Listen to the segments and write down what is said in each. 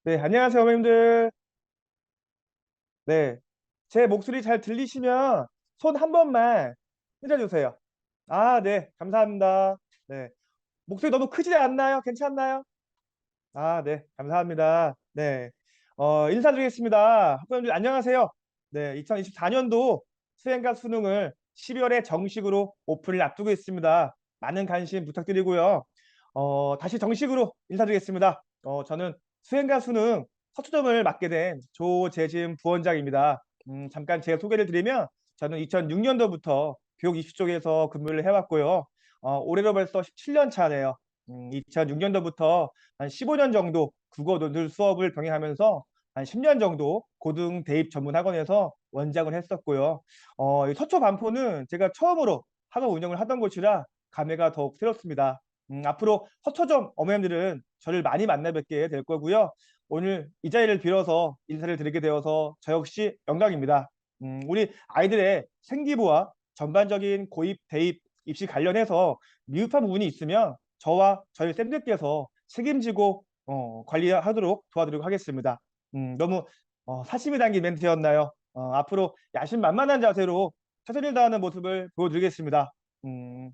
네, 안녕하세요, 어머님들. 네, 제 목소리 잘 들리시면 손 한 번만 흔들어주세요. 아, 네, 감사합니다. 네, 목소리 너무 크지 않나요? 괜찮나요? 아, 네, 감사합니다. 네, 인사드리겠습니다. 학부모님들 안녕하세요. 네, 2024년도 수행과 수능을 12월에 정식으로 오픈을 앞두고 있습니다. 많은 관심 부탁드리고요. 다시 정식으로 인사드리겠습니다. 저는 수행과 수능 서초점을 맡게 된 조재진 부원장입니다. 잠깐 제 소개를 드리면 저는 2006년도부터 교육 입시 쪽에서 근무를 해왔고요. 올해로 벌써 17년 차네요. 2006년도부터 한 15년 정도 국어 논술 수업을 병행하면서 한 10년 정도 고등 대입 전문 학원에서 원장을 했었고요. 이 서초 반포는 제가 처음으로 학원 운영을 하던 곳이라 감회가 더욱 새롭습니다. 앞으로 서초점 어머님들은 저를 많이 만나 뵙게 될 거고요. 오늘 이 자리를 빌어서 인사를 드리게 되어서 저 역시 영광입니다. 우리 아이들의 생기부와 전반적인 고입, 대입, 입시 관련해서 미흡한 부분이 있으면 저와 저희 쌤들께서 책임지고 관리하도록 도와드리도록 하겠습니다. 너무 사심이 담긴 멘트였나요? 앞으로 야심만만한 자세로 최선을 다하는 모습을 보여드리겠습니다. 음,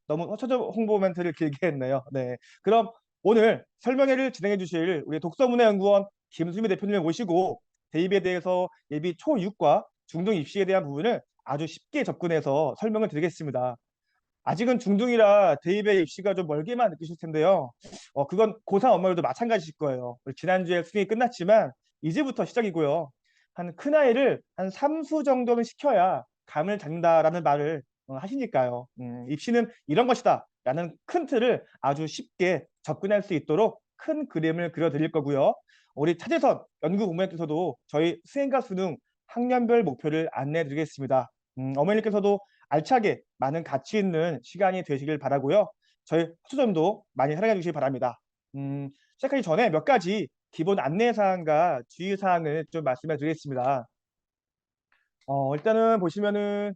너무 허처저 홍보 멘트를 길게 했네요. 네, 그럼 오늘 설명회를 진행해 주실 우리 독서문화연구원 김수미 대표님을 모시고 대입에 대해서 예비 초6과 중등 입시에 대한 부분을 아주 쉽게 접근해서 설명을 드리겠습니다. 아직은 중등이라 대입의 입시가 좀 멀게만 느끼실 텐데요. 그건 고3 엄마들도 마찬가지일 거예요. 지난주에 수능이 끝났지만 이제부터 시작이고요. 한 큰아이를 한 3수 정도는 시켜야 감을 잡는다라는 말을 하시니까요. 입시는 이런 것이다 라는 큰 틀을 아주 쉽게 접근할 수 있도록 큰 그림을 그려드릴 거고요. 우리 차재선 연구공무원께서도 저희 수행과 수능 학년별 목표를 안내해 드리겠습니다. 어머니께서도 알차게 많은 가치 있는 시간이 되시길 바라고요. 저희 호수점도 많이 사랑해 주시기 바랍니다. 시작하기 전에 몇 가지 기본 안내 사항과 주의 사항을 좀 말씀해 드리겠습니다. 일단은 보시면은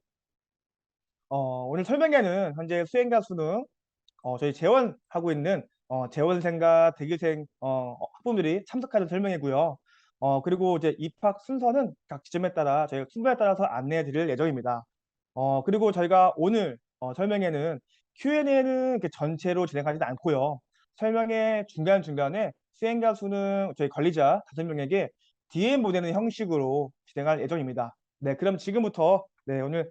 오늘 설명회는 현재 수행과 수능 저희 재원하고 있는 재원생과 대기생 학부모들이 참석하는 설명회고요. 그리고 이제 입학 순서는 각 지점에 따라 저희가 순서에 따라서 안내해 드릴 예정입니다. 그리고 저희가 오늘 설명회는 Q&A는 이렇게 전체로 진행하지는 않고요. 설명회 중간중간에 수행자 수능 저희 관리자 5명에게 DM 보내는 형식으로 진행할 예정입니다. 네, 그럼 지금부터 네, 오늘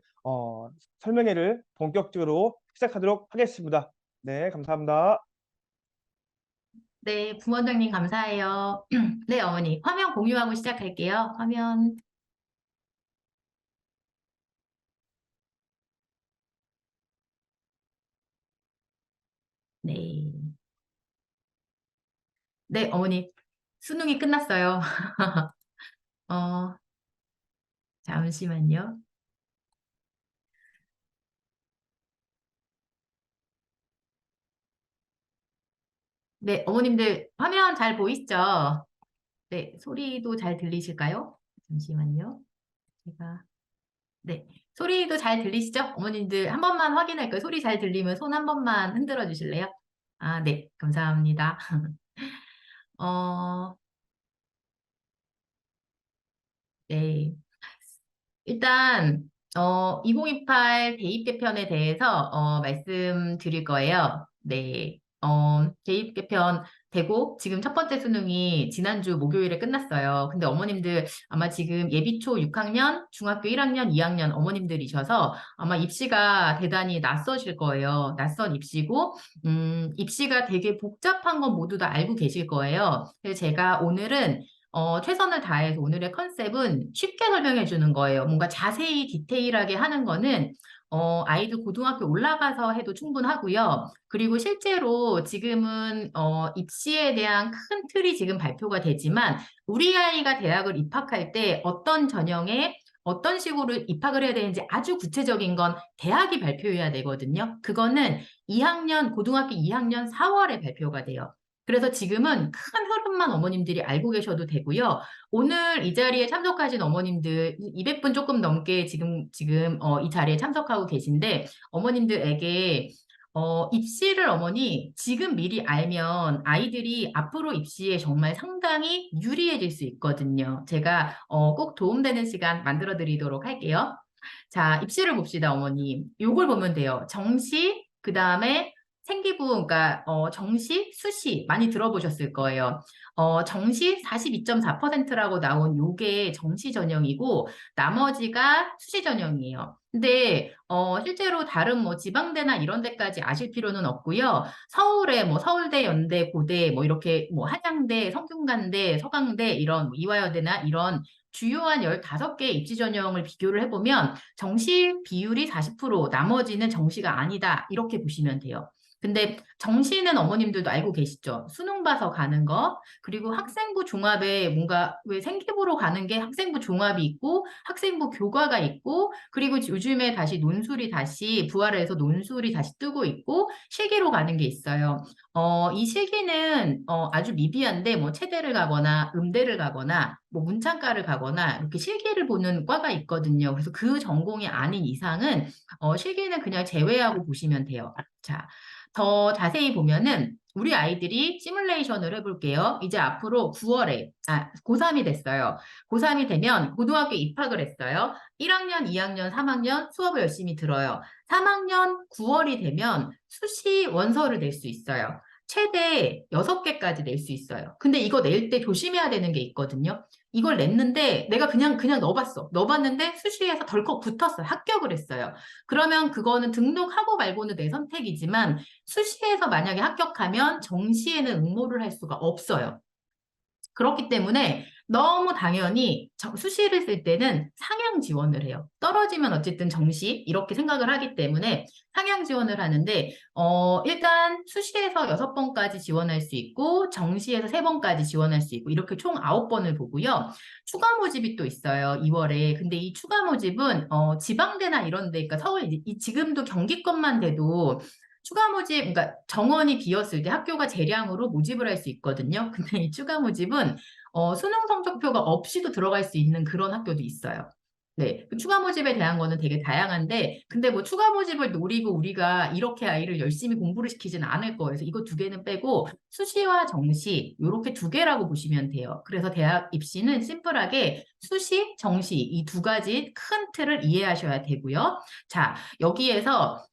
설명회를 본격적으로 시작하도록 하겠습니다. 네, 감사합니다. 네, 부원장님 감사해요. 네, 어머니. 화면 공유하고 시작할게요. 화면. 네. 네, 어머니. 수능이 끝났어요. 어, 잠시만요. 네, 어머님들 화면 잘 보이시죠? 네, 소리도 잘 들리실까요? 잠시만요. 제가, 네. 소리도 잘 들리시죠? 어머님들 한 번만 확인할까요? 소리 잘 들리면 손 한 번만 흔들어 주실래요? 아, 네. 감사합니다. 어, 네. 일단 2028 대입 개편에 대해서 말씀드릴 거예요. 네. 대입 개편 되고 지금 첫 번째 수능이 지난주 목요일에 끝났어요. 근데 어머님들 아마 지금 예비초 6학년, 중학교 1학년, 2학년 어머님들이셔서 아마 입시가 대단히 낯서실 거예요. 낯선 입시고 입시가 되게 복잡한 건 모두 다 알고 계실 거예요. 그래서 제가 오늘은 최선을 다해서 오늘의 컨셉은 쉽게 설명해 주는 거예요. 뭔가 자세히 디테일하게 하는 거는 아이들 고등학교 올라가서 해도 충분하고요. 그리고 실제로 지금은 입시에 대한 큰 틀이 지금 발표가 되지만 우리 아이가 대학을 입학할 때 어떤 전형에 어떤 식으로 입학을 해야 되는지 아주 구체적인 건 대학이 발표해야 되거든요. 그거는 2학년, 고등학교 2학년 4월에 발표가 돼요. 그래서 지금은 큰 흐름만 어머님들이 알고 계셔도 되고요. 오늘 이 자리에 참석하신 어머님들 200분 조금 넘게 지금 이 자리에 참석하고 계신데 어머님들에게 입시를 어머니 지금 미리 알면 아이들이 앞으로 입시에 정말 상당히 유리해질 수 있거든요. 제가 꼭 도움되는 시간 만들어 드리도록 할게요. 자, 입시를 봅시다, 어머님. 요걸 보면 돼요. 정시, 그 다음에 생기부, 그러니까 정시, 수시 많이 들어보셨을 거예요. 정시 42.4%라고 나온 요게 정시 전형이고 나머지가 수시 전형이에요. 근데 실제로 다른 뭐 지방대나 이런 데까지 아실 필요는 없고요. 서울에 뭐 서울대, 연대, 고대 뭐 이렇게 뭐 한양대, 성균관대, 서강대 이런 뭐 이화여대나 이런 주요한 15개 입시 전형을 비교를 해보면 정시 비율이 40%, 나머지는 정시가 아니다. 이렇게 보시면 돼요. 근데 정시는 어머님들도 알고 계시죠? 수능 봐서 가는 거, 그리고 학생부 종합에 뭔가 왜 생기부로 가는 게 학생부 종합이 있고, 학생부 교과가 있고, 그리고 요즘에 다시 논술이 다시 부활해서 논술이 다시 뜨고 있고, 실기로 가는 게 있어요. 이 실기는 아주 미비한데 뭐 체대를 가거나 음대를 가거나 뭐 문창과를 가거나 이렇게 실기를 보는 과가 있거든요. 그래서 그 전공이 아닌 이상은 실기는 그냥 제외하고 보시면 돼요. 자, 더 자세히 보면은 우리 아이들이 시뮬레이션을 해볼게요. 이제 앞으로 9월에, 고3이 됐어요. 고3이 되면 고등학교 입학을 했어요. 1학년, 2학년, 3학년 수업을 열심히 들어요. 3학년 9월이 되면 수시 원서를 낼 수 있어요. 최대 6개까지 낼 수 있어요. 근데 이거 낼 때 조심해야 되는 게 있거든요. 이걸 냈는데 내가 그냥 넣어봤어. 넣어봤는데 수시에서 덜컥 붙었어요. 합격을 했어요. 그러면 그거는 등록하고 말고는 내 선택이지만 수시에서 만약에 합격하면 정시에는 응모를 할 수가 없어요. 그렇기 때문에 너무 당연히 수시를 쓸 때는 상향 지원을 해요. 떨어지면 어쨌든 정시 이렇게 생각을 하기 때문에 상향 지원을 하는데 일단 수시에서 6번까지 지원할 수 있고 정시에서 3번까지 지원할 수 있고 이렇게 총 9번을 보고요. 추가 모집이 또 있어요. 2월에. 근데 이 추가 모집은 지방대나 이런 데 그러니까 서울 지금도 경기권만 돼도 추가 모집, 그러니까 정원이 비었을 때 학교가 재량으로 모집을 할 수 있거든요. 근데 이 추가 모집은 수능 성적표가 없이도 들어갈 수 있는 그런 학교도 있어요. 네, 그 추가 모집에 대한 거는 되게 다양한데, 근데 뭐 추가 모집을 노리고 우리가 이렇게 아이를 열심히 공부를 시키지는 않을 거예요. 그래서 이거 2개는 빼고 수시와 정시, 요렇게 2개라고 보시면 돼요. 그래서 대학 입시는 심플하게 수시, 정시 이 2가지 큰 틀을 이해하셔야 되고요. 자, 여기에서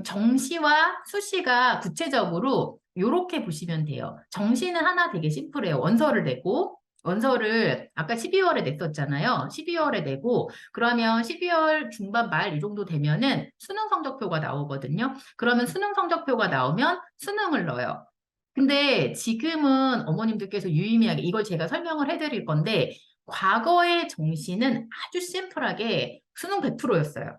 정시와 수시가 구체적으로 이렇게 보시면 돼요. 정시는 하나 되게 심플해요. 원서를 내고 원서를 아까 12월에 냈었잖아요. 12월에 내고 그러면 12월 중반 말 이 정도 되면은 수능 성적표가 나오거든요. 그러면 수능 성적표가 나오면 수능을 넣어요. 근데 지금은 어머님들께서 유의미하게 이걸 제가 설명을 해드릴 건데 과거의 정시는 아주 심플하게 수능 100%였어요.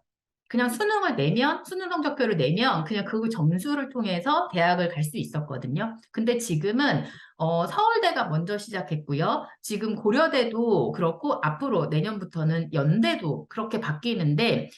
그냥 수능을 내면, 수능 성적표를 내면 그냥 그 점수를 통해서 대학을 갈 수 있었거든요. 근데 지금은 서울대가 먼저 시작했고요. 지금 고려대도 그렇고 앞으로 내년부터는 연대도 그렇게 바뀌는데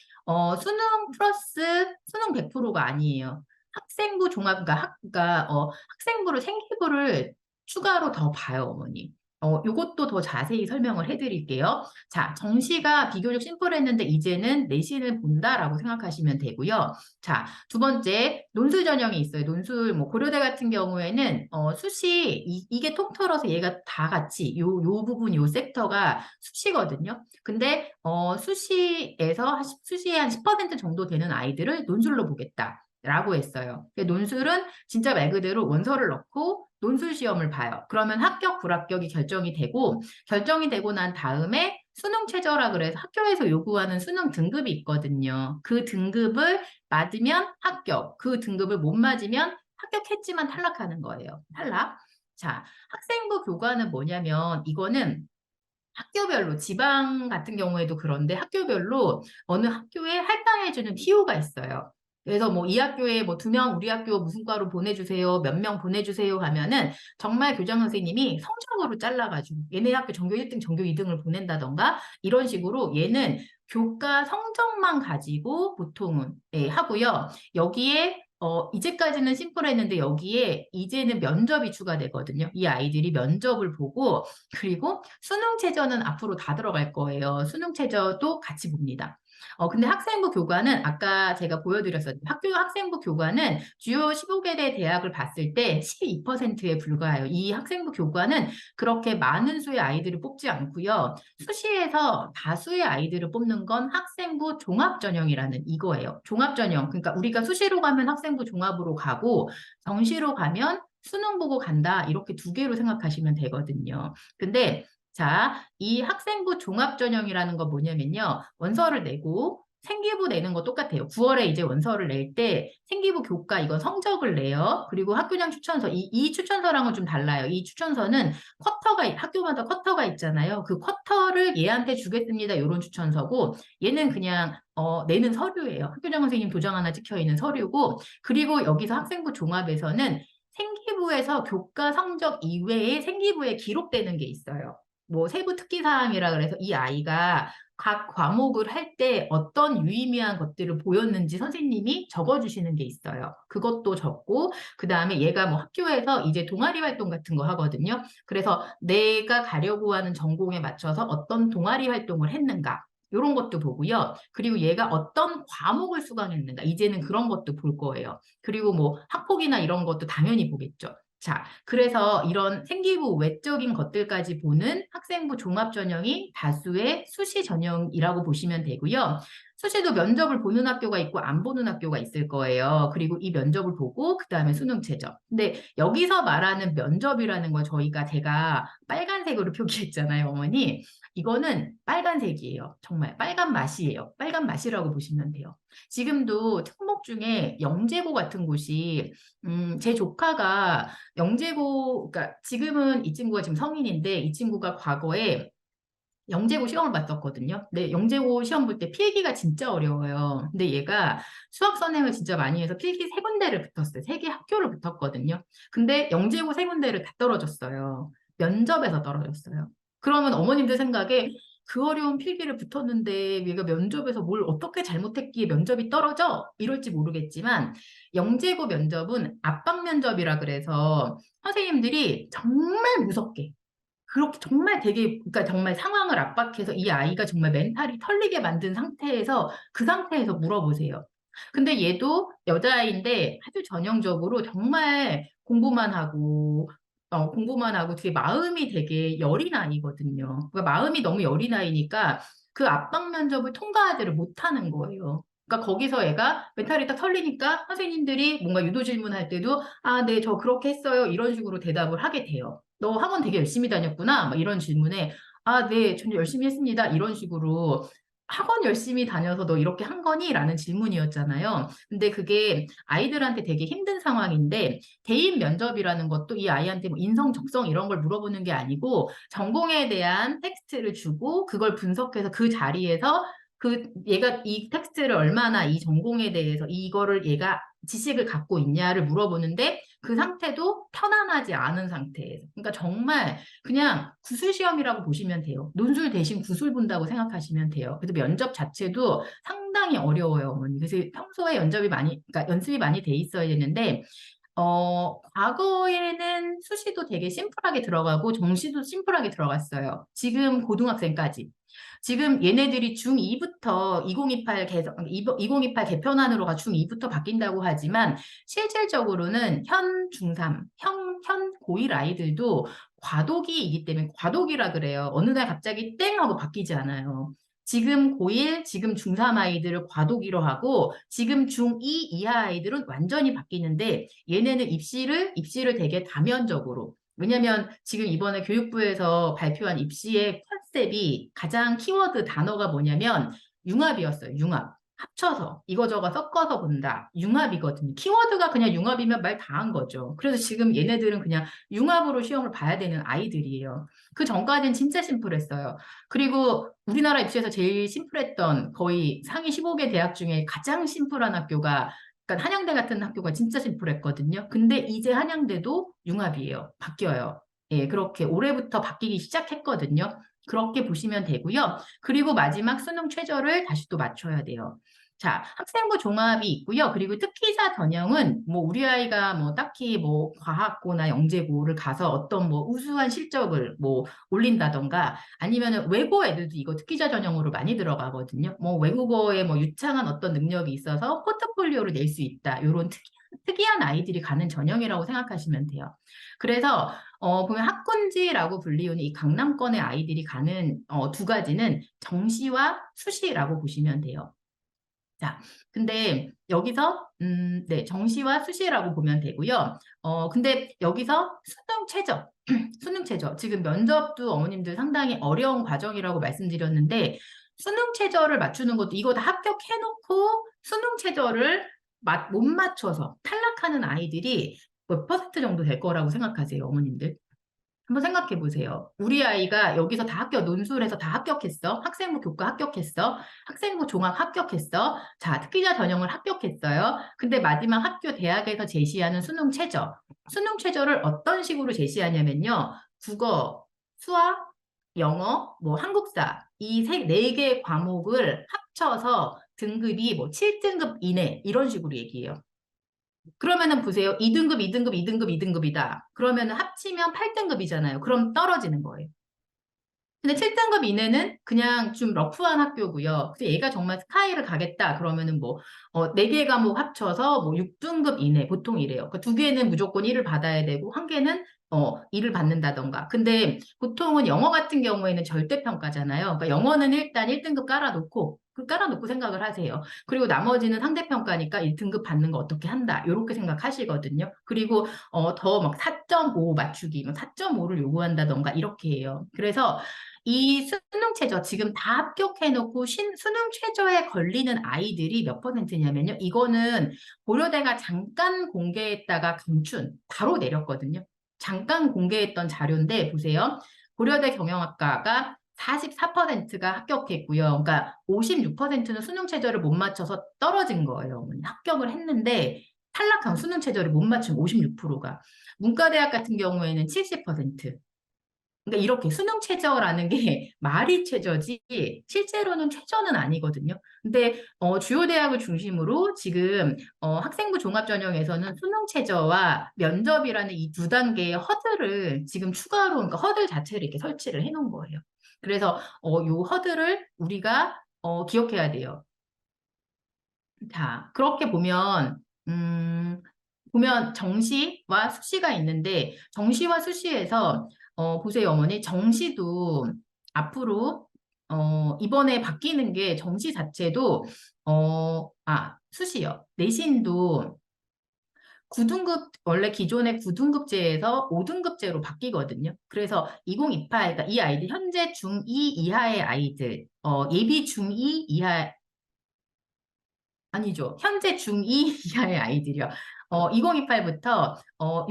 수능 플러스 수능 100%가 아니에요. 학생부 종합, 그러니까 학생부를 생기부를 추가로 더 봐요, 어머니. 요것도 더 자세히 설명을 해드릴게요. 자, 정시가 비교적 심플했는데 이제는 내신을 본다라고 생각하시면 되고요. 자, 2번째 논술 전형이 있어요. 논술 뭐 고려대 같은 경우에는 수시 이게 통틀어서 얘가 다 같이 요 부분 요 섹터가 수시거든요. 근데 수시에서 수시의 한 10% 정도 되는 아이들을 논술로 보겠다. 라고 했어요. 논술은 진짜 말 그대로 원서를 넣고 논술 시험을 봐요. 그러면 합격, 불합격이 결정이 되고 난 다음에 수능 최저라 그래서 학교에서 요구하는 수능 등급이 있거든요. 그 등급을 맞으면 합격, 그 등급을 못 맞으면 합격했지만 탈락하는 거예요. 탈락. 자, 학생부 교과는 뭐냐면 이거는 학교별로 지방 같은 경우에도 그런데 학교별로 어느 학교에 할당해주는 TO가 있어요. 그래서 뭐 이 학교에 뭐 2명 우리 학교 무슨 과로 보내주세요. 몇 명 보내주세요 하면은 정말 교장 선생님이 성적으로 잘라가지고 얘네 학교 전교 1등, 전교 2등을 보낸다던가 이런 식으로 얘는 교과 성적만 가지고 보통은 하고요. 여기에 이제까지는 심플했는데 여기에 이제는 면접이 추가되거든요. 이 아이들이 면접을 보고 그리고 수능 최저는 앞으로 다 들어갈 거예요. 수능 최저도 같이 봅니다. 근데 학생부 교과는 아까 제가 보여드렸었죠. 학교 학생부 교과는 주요 15개 대학을 봤을 때 12%에 불과해요. 이 학생부 교과는 그렇게 많은 수의 아이들을 뽑지 않고요. 수시에서 다수의 아이들을 뽑는 건 학생부 종합전형이라는 이거예요. 종합전형. 그러니까 우리가 수시로 가면 학생부 종합으로 가고 정시로 가면 수능 보고 간다. 이렇게 두 개로 생각하시면 되거든요. 근데 자, 이 학생부 종합전형이라는 거 뭐냐면요. 원서를 내고 생기부 내는 거 똑같아요. 9월에 이제 원서를 낼 때 생기부 교과 이건 성적을 내요. 그리고 학교장 추천서 이 추천서랑은 좀 달라요. 이 추천서는 학교마다 쿼터가 있잖아요. 그 쿼터를 얘한테 주겠습니다. 이런 추천서고 얘는 그냥 내는 서류예요. 학교장 선생님 도장 하나 찍혀 있는 서류고 그리고 여기서 학생부 종합에서는 생기부에서 교과 성적 이외에 생기부에 기록되는 게 있어요. 뭐 세부 특기 사항이라 그래서 이 아이가 각 과목을 할 때 어떤 유의미한 것들을 보였는지 선생님이 적어주시는 게 있어요. 그것도 적고, 그 다음에 얘가 뭐 학교에서 이제 동아리 활동 같은 거 하거든요. 그래서 내가 가려고 하는 전공에 맞춰서 어떤 동아리 활동을 했는가. 이런 것도 보고요. 그리고 얘가 어떤 과목을 수강했는가. 이제는 그런 것도 볼 거예요. 그리고 뭐 학폭이나 이런 것도 당연히 보겠죠. 자, 그래서 이런 생기부 외적인 것들까지 보는 학생부 종합전형이 다수의 수시 전형이라고 보시면 되고요. 수시도 면접을 보는 학교가 있고 안 보는 학교가 있을 거예요. 그리고 이 면접을 보고 그 다음에 수능 최저. 근데 여기서 말하는 면접이라는 건 제가 빨간색으로 표기했잖아요, 어머니. 이거는 빨간색이에요. 정말 빨간 맛이에요. 빨간 맛이라고 보시면 돼요. 지금도 특목 중에 영재고 같은 곳이 제 조카가 그러니까 지금은 이 친구가 지금 성인인데 이 친구가 과거에 영재고 시험을 봤었거든요. 근데 영재고 시험 볼 때 필기가 진짜 어려워요. 근데 얘가 수학 선행을 진짜 많이 해서 필기 세 군데를 붙었어요. 세 개 학교를 붙었거든요. 근데 영재고 세 군데를 다 떨어졌어요. 면접에서 떨어졌어요. 그러면 어머님들 생각에 그 어려운 필기를 붙었는데 얘가 면접에서 뭘 어떻게 잘못했기에 면접이 떨어져? 이럴지 모르겠지만 영재고 면접은 압박 면접이라 그래서 선생님들이 정말 무섭게 그렇게 정말 그러니까 정말 상황을 압박해서 이 아이가 정말 멘탈이 털리게 만든 상태에서 그 상태에서 물어보세요. 근데 얘도 여자아이인데 아주 전형적으로 정말 공부만 하고 되게 마음이 되게 여린 아이거든요. 그러니까 마음이 너무 여린 아이니까 그 압박 면접을 통과하지를 못하는 거예요. 그러니까 거기서 애가 멘탈이 딱 털리니까 선생님들이 뭔가 유도 질문할 때도 아, 네, 저 그렇게 했어요. 이런 식으로 대답을 하게 돼요. 너 학원 되게 열심히 다녔구나. 막 이런 질문에 아, 네, 전 열심히 했습니다. 이런 식으로 학원 열심히 다녀서 너 이렇게 한 거니? 라는 질문이었잖아요. 근데 그게 아이들한테 되게 힘든 상황인데 대입 면접이라는 것도 이 아이한테 뭐 인성, 적성 이런 걸 물어보는 게 아니고 전공에 대한 텍스트를 주고 그걸 분석해서 그 자리에서 얘가 이 텍스트를 얼마나 이 전공에 대해서 이거를 얘가 지식을 갖고 있냐를 물어보는데 그 상태도 편안하지 않은 상태에서. 그러니까 정말 그냥 구술 시험이라고 보시면 돼요. 논술 대신 구술 본다고 생각하시면 돼요. 그래서 면접 자체도 상당히 어려워요, 어머니. 그래서 평소에 그러니까 연습이 많이 돼 있어야 되는데, 과거에는 수시도 되게 심플하게 들어가고 정시도 심플하게 들어갔어요. 지금 고등학생까지. 지금 얘네들이 중2부터 2028 개편안으로 중2부터 바뀐다고 하지만 실질적으로는 현 중3, 현 고1 아이들도 과도기이기 때문에 과도기라 그래요. 어느 날 갑자기 땡 하고 바뀌지 않아요. 지금 고1, 지금 중3 아이들을 과도기로 하고 지금 중2 이하 아이들은 완전히 바뀌는데 얘네는 입시를 되게 다면적으로 왜냐면 지금 이번에 교육부에서 발표한 입시의 컨셉이 가장 키워드 단어가 뭐냐면 융합이었어요. 융합. 합쳐서 이거저거 섞어서 본다. 융합이거든요. 키워드가 그냥 융합이면 말 다 한 거죠. 그래서 지금 얘네들은 그냥 융합으로 시험을 봐야 되는 아이들이에요. 그 전까지는 진짜 심플했어요. 그리고 우리나라 입시에서 제일 심플했던 거의 상위 15개 대학 중에 가장 심플한 학교가 그러니까 한양대 같은 학교가 진짜 심플했거든요. 근데 이제 한양대도 융합이에요. 바뀌어요. 예, 그렇게 올해부터 바뀌기 시작했거든요. 그렇게 보시면 되고요. 그리고 마지막 수능 최저를 다시 또 맞춰야 돼요. 자, 학생부 종합이 있고요. 그리고 특기자 전형은 뭐 우리 아이가 뭐 딱히 뭐 과학고나 영재고를 가서 어떤 뭐 우수한 실적을 뭐 올린다던가 아니면은 외고 애들도 이거 특기자 전형으로 많이 들어가거든요. 뭐 외국어에 뭐 유창한 어떤 능력이 있어서 포트폴리오를 낼 수 있다. 요런 특이한 아이들이 가는 전형이라고 생각하시면 돼요. 그래서 보면 학군지라고 불리우는 이 강남권의 아이들이 가는 두 가지는 정시와 수시라고 보시면 돼요. 자, 근데 여기서 네, 정시와 수시라고 보면 되고요. 근데 여기서 수능 최저, 수능 최저. 지금 면접도 어머님들 상당히 어려운 과정이라고 말씀드렸는데 수능 최저를 맞추는 것도 이거 다 합격해놓고 수능 최저를 못 맞춰서 탈락하는 아이들이 몇 퍼센트 정도 될 거라고 생각하세요, 어머님들? 한번 생각해 보세요. 우리 아이가 여기서 다 논술해서 다 합격했어. 학생부 교과 합격했어. 학생부 종합 합격했어. 자, 특기자 전형을 합격했어요. 근데 마지막 학교 대학에서 제시하는 수능 최저. 수능 최저를 어떤 식으로 제시하냐면요. 국어, 수학, 영어, 뭐 한국사 네 개 과목을 합쳐서 등급이 뭐 7등급 이내 이런 식으로 얘기해요. 그러면은 보세요. 2등급, 2등급, 2등급, 2등급이다. 그러면은 합치면 8등급이잖아요. 그럼 떨어지는 거예요. 근데 7등급 이내는 그냥 좀 러프한 학교고요. 그래서 얘가 정말 스카이를 가겠다. 그러면은 뭐, 4개 과목 합쳐서 뭐 6등급 이내, 보통 이래요. 그 두 개는 무조건 1을 받아야 되고, 한 개는 2를 받는다던가. 근데 보통은 영어 같은 경우에는 절대평가잖아요. 그러니까 영어는 일단 1등급 깔아놓고, 깔아놓고 생각을 하세요. 그리고 나머지는 상대평가니까 1등급 받는 거 어떻게 한다. 이렇게 생각하시거든요. 그리고 더 막 4.5 맞추기, 4.5를 요구한다던가 이렇게 해요. 그래서 이 수능 최저 지금 다 합격해놓고 수능 최저에 걸리는 아이들이 몇 퍼센트냐면요. 이거는 고려대가 잠깐 공개했다가 감춘 바로 내렸거든요. 잠깐 공개했던 자료인데 보세요. 고려대 경영학과가 44%가 합격했고요. 그러니까 56%는 수능 최저를 못 맞춰서 떨어진 거예요. 합격을 했는데 탈락한 수능 최저를 못 맞춘 56%가. 문과대학 같은 경우에는 70%. 그러니까 이렇게 수능 최저라는 게 말이 최저지 실제로는 최저는 아니거든요. 근데 주요 대학을 중심으로 지금 학생부 종합전형에서는 수능 최저와 면접이라는 이 두 단계의 허들을 지금 추가로 그러니까 허들 자체를 이렇게 설치를 해놓은 거예요. 그래서 요 허들을 우리가 기억해야 돼요. 자, 그렇게 보면 정시와 수시가 있는데, 정시와 수시에서, 보세요, 어머니. 정시도 앞으로, 이번에 바뀌는 게 정시 자체도, 수시요. 내신도 9등급, 원래 기존의 9등급제에서 5등급제로 바뀌거든요. 그래서 2028, 그러니까 이 아이들, 현재 중2 이하의 아이들, 예비 중2 이하, 아니죠. 현재 중2 이하의 아이들이요. 2028부터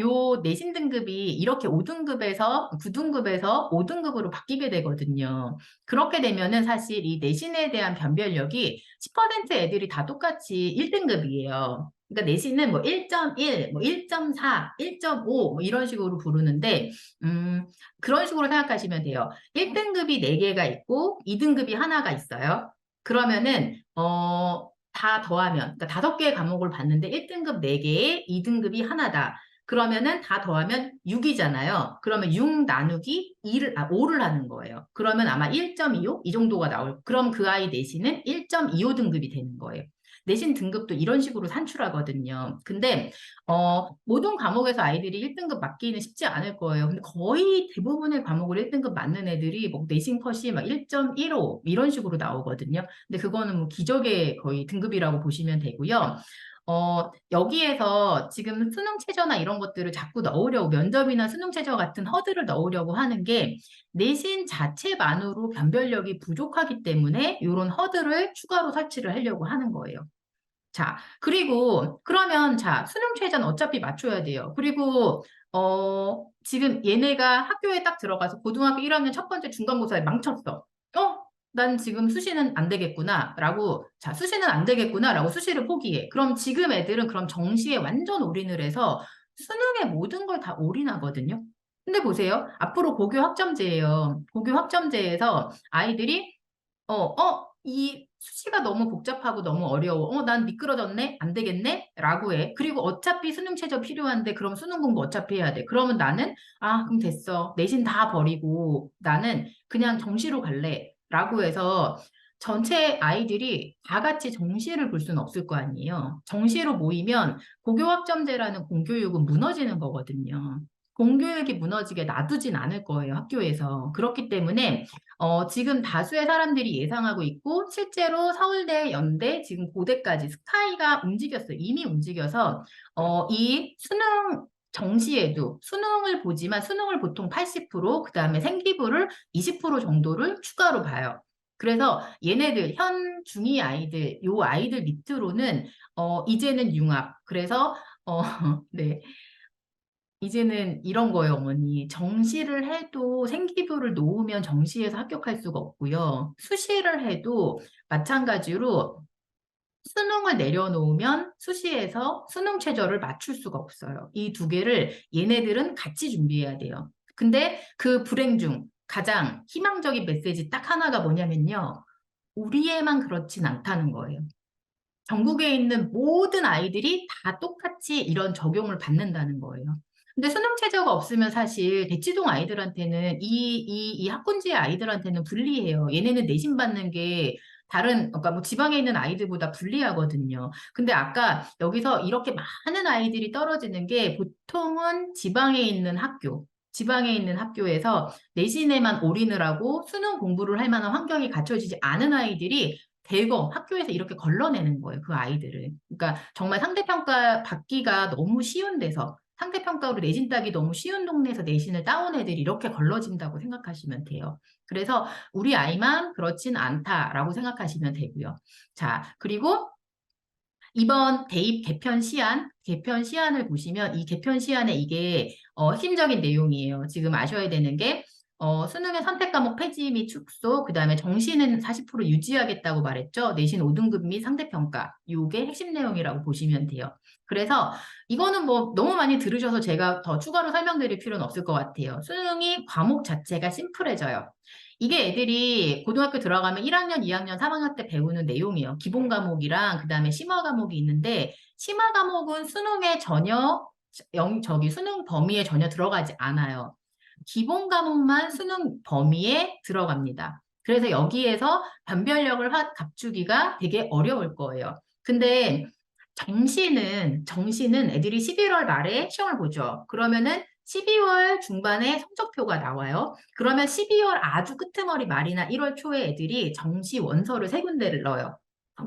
요 내신 등급이 이렇게 5등급에서 9등급에서 5등급으로 바뀌게 되거든요. 그렇게 되면은 사실 이 내신에 대한 변별력이 10% 애들이 다 똑같이 1등급이에요. 그러니까 내신은 뭐 1.1, 뭐 1.4, 1.5 뭐 이런 식으로 부르는데 그런 식으로 생각하시면 돼요. 1등급이 4개가 있고 2등급이 하나가 있어요. 그러면은 다 더하면, 그러니까 5개의 과목을 봤는데 1등급 4개에 2등급이 하나다. 그러면은 다 더하면 6이잖아요. 그러면 6 나누기 5를 하는 거예요. 그러면 아마 1.25? 이 정도가 그럼 그 아이 내신은 1.25 등급이 되는 거예요. 내신 등급도 이런 식으로 산출하거든요. 근데 모든 과목에서 아이들이 1등급 맞기는 쉽지 않을 거예요. 근데 거의 대부분의 과목을 1등급 맞는 애들이 뭐 내신 컷이 막 1.15 이런 식으로 나오거든요. 근데 그거는 뭐 기적의 거의 등급이라고 보시면 되고요. 여기에서 지금 수능 최저나 이런 것들을 자꾸 넣으려고 면접이나 수능 최저 같은 허들을 넣으려고 하는 게 내신 자체만으로 변별력이 부족하기 때문에 이런 허들을 추가로 설치를 하려고 하는 거예요. 자, 그리고 그러면 자, 수능 최저는 어차피 맞춰야 돼요. 그리고 지금 얘네가 학교에 딱 들어가서 고등학교 1학년 첫 번째 중간고사에 망쳤어. 난 지금 수시는 안 되겠구나라고 자, 수시는 안 되겠구나라고 수시를 포기해. 그럼 지금 애들은 그럼 정시에 완전 올인을 해서 수능의 모든 걸 다 올인하거든요. 근데 보세요. 앞으로 고교 학점제예요. 고교 학점제에서 아이들이 이 수시가 너무 복잡하고 너무 어려워. 난 미끄러졌네? 안 되겠네? 라고 해. 그리고 어차피 수능 최저 필요한데 그럼 수능 공부 어차피 해야 돼. 그러면 나는 그럼 됐어. 내신 다 버리고 나는 그냥 정시로 갈래. 라고 해서 전체 아이들이 다 같이 정시를 볼 수는 없을 거 아니에요. 정시로 모이면 고교학점제라는 공교육은 무너지는 거거든요. 공교육이 무너지게 놔두진 않을 거예요, 학교에서. 그렇기 때문에 지금 다수의 사람들이 예상하고 있고, 실제로 서울대, 연대, 지금 고대까지 스카이가 움직였어요. 이미 움직여서, 이 수능 정시에도 수능을 보지만 수능을 보통 80%, 그 다음에 생기부를 20% 정도를 추가로 봐요. 그래서 얘네들, 현 중2 아이들, 요 아이들 밑으로는, 이제는 융합. 그래서, 네. 이제는 이런 거예요, 어머니. 정시를 해도 생기부를 놓으면 정시에서 합격할 수가 없고요. 수시를 해도 마찬가지로 수능을 내려놓으면 수시에서 수능 최저를 맞출 수가 없어요. 이 두 개를 얘네들은 같이 준비해야 돼요. 근데 그 불행 중 가장 희망적인 메시지 딱 하나가 뭐냐면요. 우리 애만 그렇진 않다는 거예요. 전국에 있는 모든 아이들이 다 똑같이 이런 적용을 받는다는 거예요. 근데 수능 최저가 없으면 사실 대치동 아이들한테는 이 학군지의 아이들한테는 불리해요. 얘네는 내신 받는 게 다른, 그러니까 뭐 지방에 있는 아이들보다 불리하거든요. 근데 아까 여기서 이렇게 많은 아이들이 떨어지는 게 보통은 지방에 있는 학교에서 내신에만 올인을 하고 수능 공부를 할 만한 환경이 갖춰지지 않은 아이들이 대거 학교에서 이렇게 걸러내는 거예요, 그 아이들을. 그러니까 정말 상대평가 받기가 너무 쉬운 데서, 상대평가로 내신 따기 너무 쉬운 동네에서 내신을 따온 애들이 이렇게 걸러진다고 생각하시면 돼요. 그래서 우리 아이만 그렇진 않다라고 생각하시면 되고요. 자, 그리고 이번 대입 개편 시안을 보시면 이 개편 시안에 이게 핵심적인 내용이에요. 지금 아셔야 되는 게 수능의 선택 과목 폐지 및 축소, 그다음에 정시는 40% 유지하겠다고 말했죠. 내신 5등급 및 상대평가. 이게 핵심 내용이라고 보시면 돼요. 그래서 이거는 뭐 너무 많이 들으셔서 제가 더 추가로 설명드릴 필요는 없을 것 같아요. 수능이 과목 자체가 심플해져요. 이게 애들이 고등학교 들어가면 1학년, 2학년, 3학년 때 배우는 내용이에요. 기본 과목이랑 그다음에 심화 과목이 있는데 심화 과목은 수능에 전혀 수능 범위에 전혀 들어가지 않아요. 기본 과목만 수능 범위에 들어갑니다. 그래서 여기에서 변별력을 갖추기가 되게 어려울 거예요. 근데 정시는 애들이 11월 말에 시험을 보죠. 그러면은 12월 중반에 성적표가 나와요. 그러면 12월 아주 끄트머리 말이나 1월 초에 애들이 정시 원서를 세 군데를 넣어요.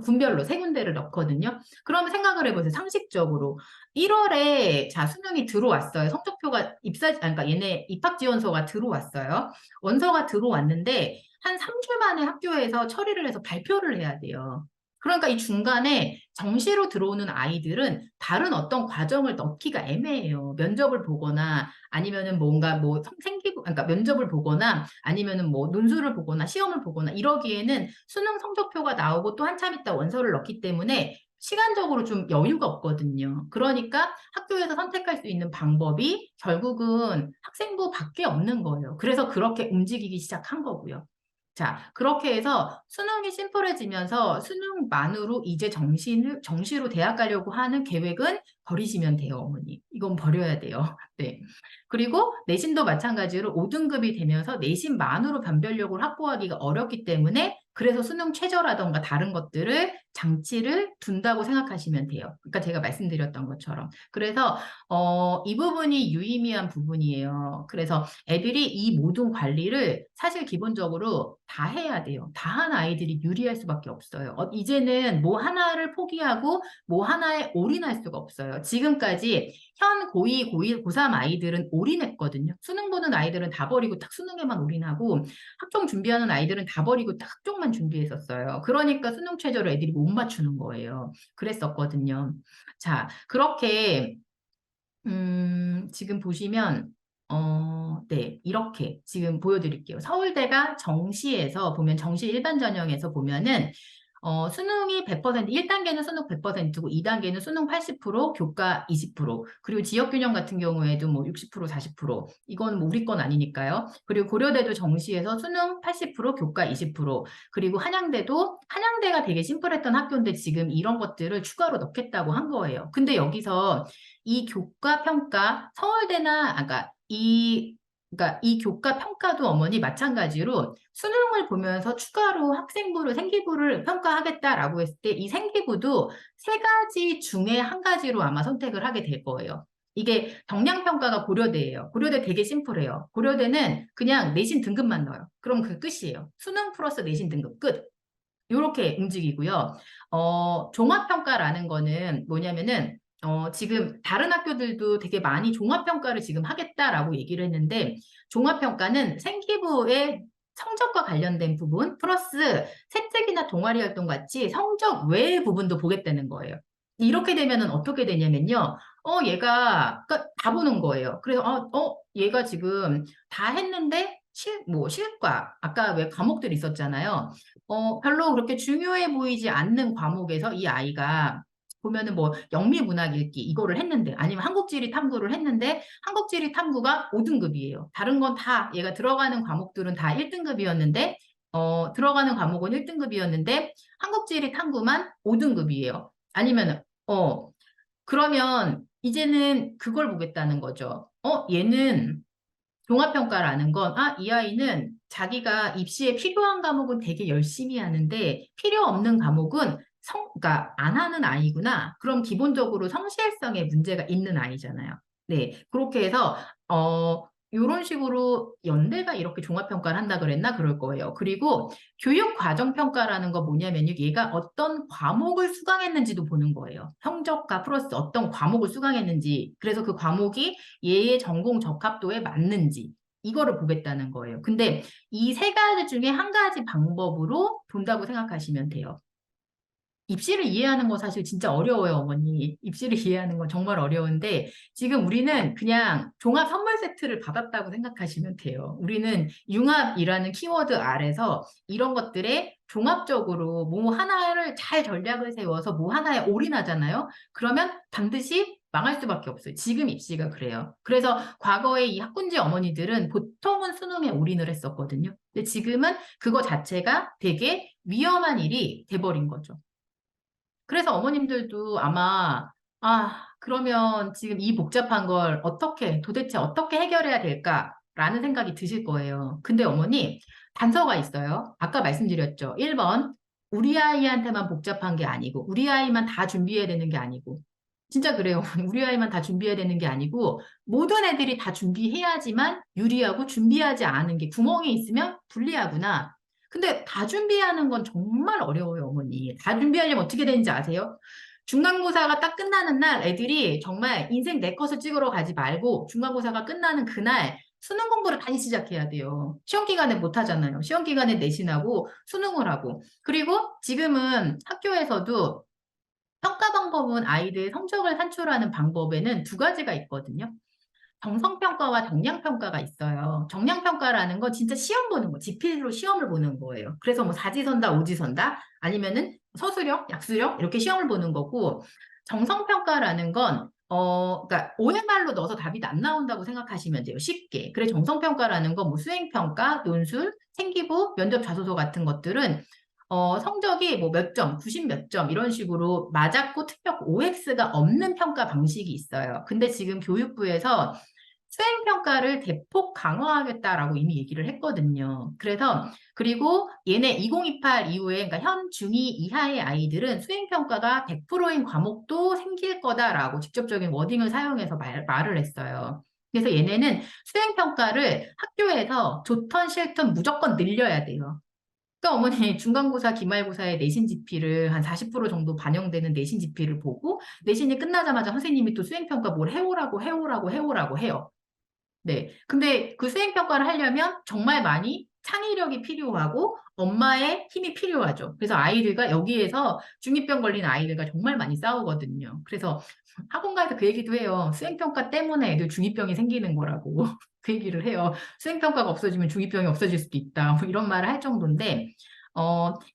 군별로 세 군데를 넣거든요. 그러면 생각을 해보세요. 상식적으로. 1월에 자, 수능이 들어왔어요. 성적표가 그러니까 얘네 입학 지원서가 들어왔어요. 원서가 들어왔는데 한 3주 만에 학교에서 처리를 해서 발표를 해야 돼요. 그러니까 이 중간에 정시로 들어오는 아이들은 다른 어떤 과정을 넣기가 애매해요. 면접을 보거나 아니면은 뭔가 뭐 생기고, 그러니까 면접을 보거나 아니면은 뭐 논술을 보거나 시험을 보거나 이러기에는 수능 성적표가 나오고 또 한참 있다 원서를 넣기 때문에 시간적으로 좀 여유가 없거든요. 그러니까 학교에서 선택할 수 있는 방법이 결국은 학생부 밖에 없는 거예요. 그래서 그렇게 움직이기 시작한 거고요. 자, 그렇게 해서 수능이 심플해지면서 수능만으로 이제 정시로 대학 가려고 하는 계획은 버리시면 돼요, 어머니. 이건 버려야 돼요. 네. 그리고 내신도 마찬가지로 5등급이 되면서 내신만으로 변별력을 확보하기가 어렵기 때문에 그래서 수능 최저라던가 다른 것들을 장치를 둔다고 생각하시면 돼요. 그러니까 제가 말씀드렸던 것처럼. 그래서 이 부분이 유의미한 부분이에요. 그래서 애들이 이 모든 관리를 사실 기본적으로 다 해야 돼요. 다 한 아이들이 유리할 수밖에 없어요. 이제는 뭐 하나를 포기하고 뭐 하나에 올인할 수가 없어요. 지금까지 현 고2, 고1, 고3 아이들은 올인했거든요. 수능 보는 아이들은 다 버리고 딱 수능에만 올인하고 학종 준비하는 아이들은 다 버리고 딱 학종만 준비했었어요. 그러니까 수능 최저를 애들이 못 맞추는 거예요. 그랬었거든요. 자, 그렇게 지금 보시면, 네, 이렇게 지금 보여드릴게요. 서울대가 정시에서 보면, 정시 일반 전형에서 보면은, 수능이 100%, 1단계는 수능 100%고 2단계는 수능 80%, 교과 20%, 그리고 지역균형 같은 경우에도 뭐 60%, 40%, 이건 뭐 우리 건 아니니까요. 그리고 고려대도 정시에서 수능 80%, 교과 20%, 그리고 한양대가 되게 심플했던 학교인데 지금 이런 것들을 추가로 넣겠다고 한 거예요. 근데 여기서 이 교과 평가, 서울대나, 아까 그러니까 이 교과 평가도 어머니 마찬가지로 수능을 보면서 추가로 학생부를 생기부를 평가하겠다라고 했을 때 이 생기부도 세 가지 중에 한 가지로 아마 선택을 하게 될 거예요. 이게 정량평가가 고려대예요. 고려대 되게 심플해요. 고려대는 그냥 내신 등급만 넣어요. 그럼 그 끝이에요. 수능 플러스 내신 등급 끝. 요렇게 움직이고요. 종합평가라는 거는 뭐냐면은, 지금 다른 학교들도 되게 많이 종합평가를 지금 하겠다라고 얘기를 했는데, 종합평가는 생기부의 성적과 관련된 부분, 플러스 세특이나 동아리 활동 같이 성적 외의 부분도 보겠다는 거예요. 이렇게 되면은 어떻게 되냐면요. 그러니까 다 보는 거예요. 그래서, 얘가 지금 다 했는데, 실과, 아까 왜 과목들 있었잖아요. 별로 그렇게 중요해 보이지 않는 과목에서 이 아이가 보면은 뭐 영미문학 읽기 이거를 했는데 아니면 한국지리 탐구를 했는데 한국지리 탐구가 5등급이에요. 다른 건 다 얘가 들어가는 과목들은 다 1등급이었는데 들어가는 과목은 1등급이었는데 한국지리 탐구만 5등급이에요. 아니면 그러면 이제는 그걸 보겠다는 거죠. 얘는 종합평가라는 건, 이 아이는 자기가 입시에 필요한 과목은 되게 열심히 하는데, 필요 없는 과목은 그러니까 안 하는 아이구나. 그럼 기본적으로 성실성에 문제가 있는 아이잖아요. 네. 그렇게 해서, 요런 식으로 연대가 이렇게 종합평가를 한다 그랬나? 그럴 거예요. 그리고 교육과정평가라는 거 뭐냐면요. 얘가 어떤 과목을 수강했는지도 보는 거예요. 성적과 플러스 어떤 과목을 수강했는지. 그래서 그 과목이 얘의 전공 적합도에 맞는지 이거를 보겠다는 거예요. 근데 이 세 가지 중에 한 가지 방법으로 본다고 생각하시면 돼요. 입시를 이해하는 거 사실 진짜 어려워요, 어머니. 입시를 이해하는 건 정말 어려운데 지금 우리는 그냥 종합 선물 세트를 받았다고 생각하시면 돼요. 우리는 융합이라는 키워드 아래서 이런 것들에 종합적으로 뭐 하나를 잘 전략을 세워서 뭐 하나에 올인하잖아요. 그러면 반드시 망할 수밖에 없어요. 지금 입시가 그래요. 그래서 과거에 이 학군지 어머니들은 보통은 수능에 올인을 했었거든요. 근데 지금은 그거 자체가 되게 위험한 일이 돼버린 거죠. 그래서 어머님들도 아마, 그러면 지금 이 복잡한 걸 도대체 어떻게 해결해야 될까라는 생각이 드실 거예요. 근데 어머니, 단서가 있어요. 아까 말씀드렸죠. 1번, 우리 아이한테만 복잡한 게 아니고, 우리 아이만 다 준비해야 되는 게 아니고, 진짜 그래요. 우리 아이만 다 준비해야 되는 게 아니고, 모든 애들이 다 준비해야지만 유리하고 준비하지 않은 게 구멍이 있으면 불리하구나. 근데 다 준비하는 건 정말 어려워요, 어머니. 다 준비하려면 어떻게 되는지 아세요? 중간고사가 딱 끝나는 날 애들이 정말 인생 내 컷을 찍으러 가지 말고 중간고사가 끝나는 그날 수능 공부를 다시 시작해야 돼요. 시험 기간에 못 하잖아요. 시험 기간에 내신하고 수능을 하고. 그리고 지금은 학교에서도 평가 방법은 아이들 성적을 산출하는 방법에는 두 가지가 있거든요. 정성평가와 정량평가가 있어요. 정량평가라는 건 진짜 시험 보는 거, 지필로 시험을 보는 거예요. 그래서 뭐 사지선다, 오지선다, 아니면은 서술형, 약술형, 이렇게 시험을 보는 거고, 정성평가라는 건, 그러니까 OMR로 넣어서 답이 안 나온다고 생각하시면 돼요. 쉽게. 그래, 정성평가라는 건 뭐 수행평가, 논술, 생기부, 면접 자소서 같은 것들은 성적이 뭐 몇 점, 90 몇 점 이런 식으로 맞았고 특별 OX가 없는 평가 방식이 있어요. 근데 지금 교육부에서 수행평가를 대폭 강화하겠다라고 이미 얘기를 했거든요. 그리고 얘네 2028 이후에, 그러니까 현 중2 이하의 아이들은 수행평가가 100%인 과목도 생길 거다라고 직접적인 워딩을 사용해서 말을 했어요. 그래서 얘네는 수행평가를 학교에서 좋던 싫던 무조건 늘려야 돼요. 그러니까 어머니 중간고사, 기말고사의 내신 지필을 한 40% 정도 반영되는 내신 지필을 보고 내신이 끝나자마자 선생님이 또 수행평가 뭘 해오라고 해요. 네. 근데 그 수행평가를 하려면 정말 많이 창의력이 필요하고 엄마의 힘이 필요하죠. 그래서 아이들과 여기에서 중이병 걸린 아이들과 정말 많이 싸우거든요. 그래서 학원가에서 그 얘기도 해요. 수행평가 때문에 애들 중이병이 생기는 거라고 그 얘기를 해요. 수행평가가 없어지면 중이병이 없어질 수도 있다. 뭐 이런 말을 할 정도인데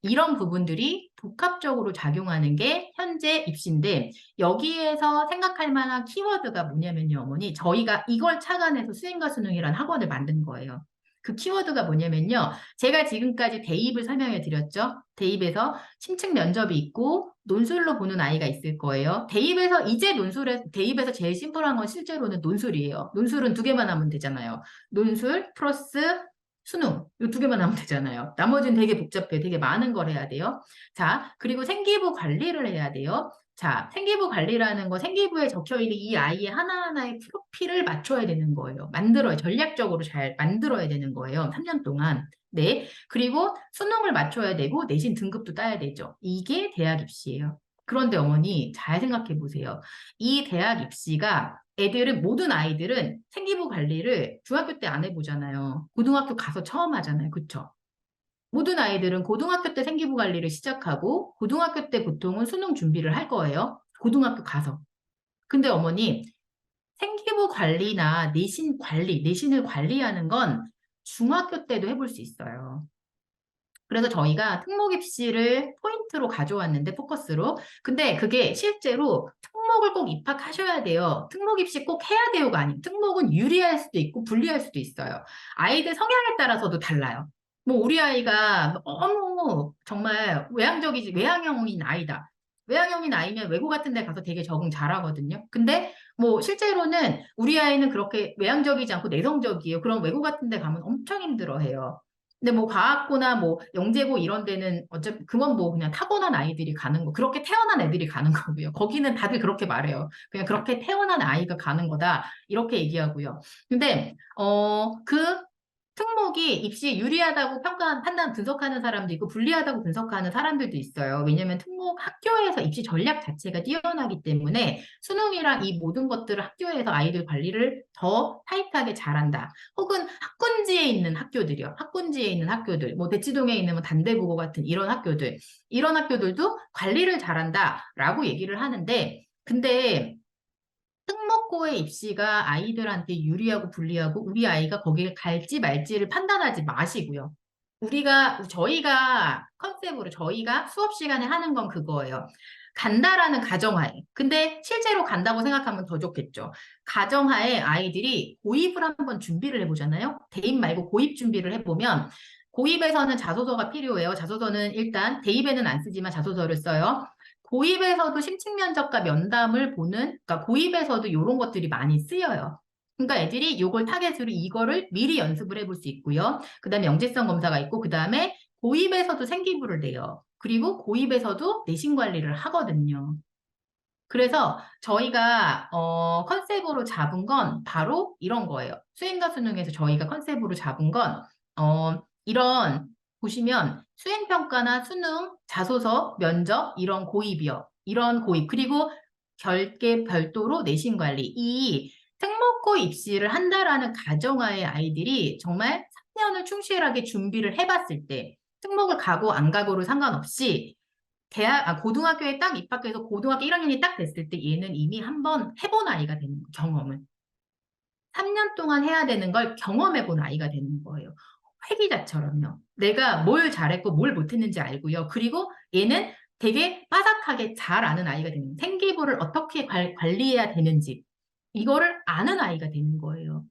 이런 부분들이 복합적으로 작용하는 게 현재 입시인데 여기에서 생각할 만한 키워드가 뭐냐면요, 어머니. 저희가 이걸 착안해서 수행과 수능이라는 학원을 만든 거예요. 그 키워드가 뭐냐면요. 제가 지금까지 대입을 설명해 드렸죠. 대입에서 심층 면접이 있고 논술로 보는 아이가 있을 거예요. 대입에서 제일 심플한 건 실제로는 논술이에요. 논술은 두 개만 하면 되잖아요. 논술 플러스 수능 이 두 개만 하면 되잖아요. 나머지는 되게 복잡해. 되게 많은 걸 해야 돼요. 자, 그리고 생기부 관리를 해야 돼요. 자, 생기부 관리라는 거 생기부에 적혀 있는 이 아이의 하나하나의 프로필을 맞춰야 되는 거예요. 전략적으로 잘 만들어야 되는 거예요. 3년 동안. 네. 그리고 수능을 맞춰야 되고 내신 등급도 따야 되죠. 이게 대학 입시예요. 그런데 어머니 잘 생각해 보세요. 이 대학 입시가 모든 아이들은 생기부 관리를 중학교 때 안 해보잖아요. 고등학교 가서 처음 하잖아요. 그쵸? 모든 아이들은 고등학교 때 생기부 관리를 시작하고 고등학교 때 보통은 수능 준비를 할 거예요. 고등학교 가서. 근데 어머니, 생기부 관리나 내신을 관리하는 건 중학교 때도 해볼 수 있어요. 그래서 저희가 특목 입시를 포인트로 가져왔는데 포커스로. 근데 그게 실제로 특목을 꼭 입학하셔야 돼요. 특목 입시 꼭 해야 돼요가 아니고 특목은 유리할 수도 있고 불리할 수도 있어요. 아이들 성향에 따라서도 달라요. 뭐 우리 아이가 너무 정말 외향형인 아이다. 외향형인 아이면 외고 같은 데 가서 되게 적응 잘하거든요. 근데 뭐 실제로는 우리 아이는 그렇게 외향적이지 않고 내성적이에요. 그럼 외고 같은 데 가면 엄청 힘들어해요. 근데 뭐 과학고나 뭐 영재고 이런 데는 어차피 그건 뭐 그냥 타고난 아이들이 가는 거, 그렇게 태어난 애들이 가는 거고요. 거기는 다들 그렇게 말해요. 그냥 그렇게 태어난 아이가 가는 거다. 이렇게 얘기하고요. 근데 그 특목이 입시에 유리하다고 판단 분석하는 사람도 있고 불리하다고 분석하는 사람들도 있어요. 왜냐하면 특목 학교에서 입시 전략 자체가 뛰어나기 때문에 수능이랑 이 모든 것들을 학교에서 아이들 관리를 더 타이트하게 잘한다. 혹은 학군지에 있는 학교들, 뭐 대치동에 있는 뭐 단대국어 같은 이런 학교들도 관리를 잘한다라고 얘기를 하는데, 근데 특목고의 입시가 아이들한테 유리하고 불리하고 우리 아이가 거기를 갈지 말지를 판단하지 마시고요. 저희가 수업 시간에 하는 건 그거예요. 간다라는 가정하에. 근데 실제로 간다고 생각하면 더 좋겠죠. 가정하에 아이들이 고입을 한번 준비를 해보잖아요. 대입 말고 고입 준비를 해보면 고입에서는 자소서가 필요해요. 자소서는 일단 대입에는 안 쓰지만 자소서를 써요. 고입에서도 심층 면접과 면담을 보는, 그러니까 고입에서도 이런 것들이 많이 쓰여요. 그러니까 애들이 요걸 타겟으로 이거를 미리 연습을 해볼 수 있고요. 그 다음에 영재성 검사가 있고, 그 다음에 고입에서도 생기부를 내요. 그리고 고입에서도 내신 관리를 하거든요. 그래서 저희가 컨셉으로 잡은 건 바로 이런 거예요. 수행과 수능에서 저희가 컨셉으로 잡은 건 이런 보시면 수행평가나 수능, 자소서, 면접 이런 고입이요. 이런 고입 그리고 별도로 내신 관리 이 특목고 입시를 한다라는 가정하에 아이들이 정말 3년을 충실하게 준비를 해봤을 때 특목을 가고 안 가고로 상관없이 고등학교에 딱 입학해서 고등학교 1학년이 딱 됐을 때 얘는 이미 한번 해본 아이가 되는 거예요, 경험을. 3년 동안 해야 되는 걸 경험해 본 아이가 되는 거예요. 회계자처럼요. 내가 뭘 잘했고 뭘 못했는지 알고요. 그리고 얘는 되게 빠삭하게 잘 아는 아이가 되는 거예요. 생기부를 어떻게 관리해야 되는지 이거를 아는 아이가 되는 거예요.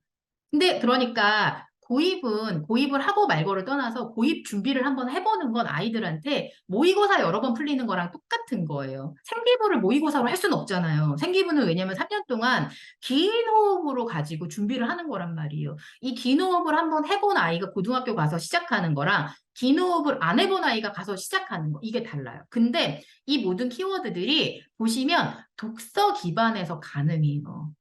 근데 그러니까 고입을 하고 말고를 떠나서 고입 준비를 한번 해보는 건 아이들한테 모의고사 여러 번 풀리는 거랑 똑같은 거예요. 생기부를 모의고사로 할 수는 없잖아요. 생기부는 왜냐면 3년 동안 긴 호흡으로 가지고 준비를 하는 거란 말이에요. 이 긴 호흡을 한번 해본 아이가 고등학교 가서 시작하는 거랑 긴 호흡을 안 해본 아이가 가서 시작하는 거, 이게 달라요. 근데 이 모든 키워드들이 보시면 독서 기반에서 가능해요.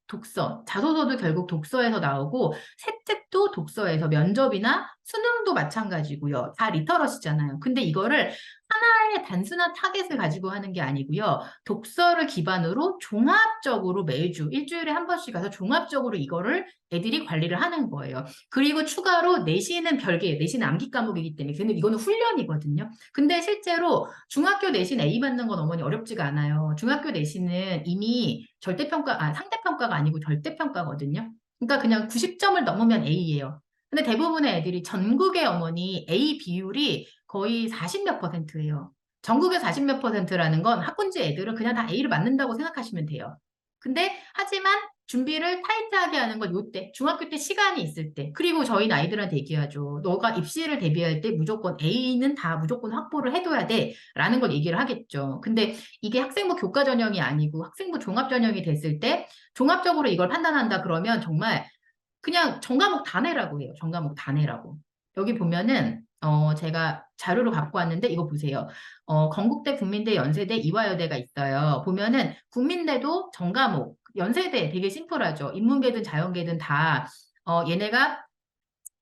자소서도 결국 독서에서 나오고, 세특도 독서에서 면접이나 수능도 마찬가지고요. 다 리터러시잖아요. 근데 이거를 하나의 단순한 타겟을 가지고 하는 게 아니고요. 독서를 기반으로 종합적으로 매주 일주일에 한 번씩 가서 종합적으로 이거를 애들이 관리를 하는 거예요. 그리고 추가로 내신은 별개예요. 내신은 암기 과목이기 때문에. 근데 이거는 훈련이거든요. 근데 실제로 중학교 내신 A 받는 건 어머니 어렵지가 않아요. 중학교 내신은 이미 상대평가가 아니고 절대평가거든요. 그러니까 그냥 90점을 넘으면 A예요. 근데 대부분의 애들이 전국의 어머니 A 비율이 거의 40 몇 %예요. 전국의 40 몇 %라는 건 학군지 애들은 그냥 다 A를 맞는다고 생각하시면 돼요. 근데 하지만 준비를 타이트하게 하는 건 요때, 중학교 때 시간이 있을 때, 그리고 저희는 아이들한테 얘기하죠. 너가 입시를 대비할 때 무조건 A는 다 무조건 확보를 해둬야 돼. 라는 걸 얘기를 하겠죠. 근데 이게 학생부 교과 전형이 아니고 학생부 종합 전형이 됐을 때 종합적으로 이걸 판단한다 그러면 정말 그냥 전과목 다 내라고 해요. 전과목 다 내라고. 여기 보면은 제가 자료를 갖고 왔는데 이거 보세요. 건국대, 국민대, 연세대, 이화여대가 있어요. 보면은 국민대도 전과목, 연세대 되게 심플하죠. 인문계든 자연계든 다 얘네가